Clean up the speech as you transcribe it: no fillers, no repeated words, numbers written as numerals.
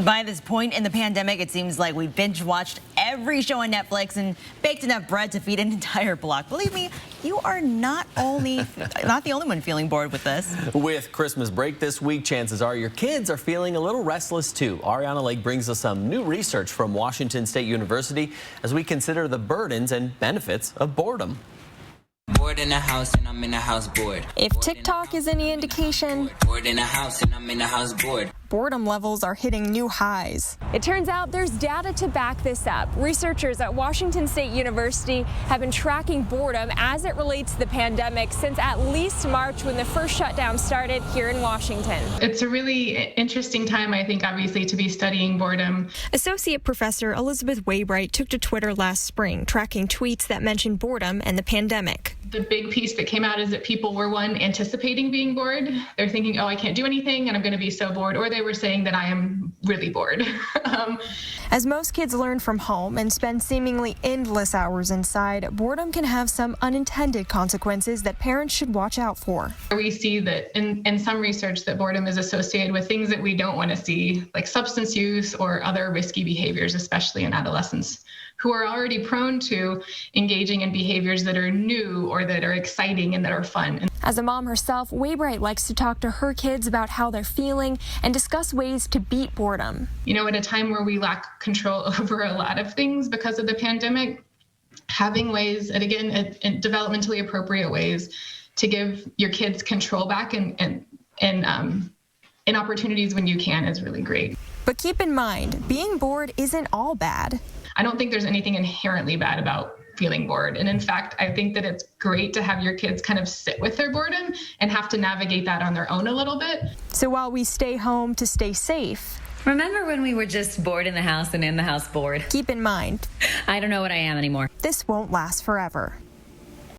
By this point in the pandemic, it seems like we binge watched every show on Netflix and baked enough bread to feed an entire block. Believe me, you are not the only one feeling bored with this. With Christmas break this week, chances are your kids are feeling a little restless too. Ariana Lake brings us some new research from Washington State University as we consider the burdens and benefits of boredom. Bored in a house and I'm in a house bored. If TikTok is any indication, Bored in a house and I'm in a house bored. boredom levels are hitting new highs. It turns out there's data to back this up. Researchers at Washington State University have been tracking boredom as it relates to the pandemic since at least March, when the first shutdown started here in Washington. It's a really interesting time, I think, obviously, to be studying boredom. Associate Professor Elizabeth Waybright took to Twitter last spring, tracking tweets that mentioned boredom and the pandemic. The big piece that came out is that people were, one, anticipating being bored. They're thinking, oh, I can't do anything and I'm going to be so bored. Or they were saying that I am really bored. As most kids learn from home and spend seemingly endless hours inside, boredom can have some unintended consequences that parents should watch out for. We see that in some research that boredom is associated with things that we don't want to see, like substance use or other risky behaviors, especially in adolescents, who are already prone to engaging in behaviors that are new or that are exciting and that are fun. As a mom herself, Waybright likes to talk to her kids about how they're feeling and discuss ways to beat boredom. You know, at a time where we lack control over a lot of things because of the pandemic, having ways, and again, in developmentally appropriate ways, to give your kids control back and opportunities when you can is really great. But keep in mind, being bored isn't all bad. I don't think there's anything inherently bad about feeling bored. And in fact, I think that it's great to have your kids kind of sit with their boredom and have to navigate that on their own a little bit. So while we stay home to stay safe, remember when we were just bored in the house and in the house bored? keep in mind, I don't know what I am anymore. this won't last forever.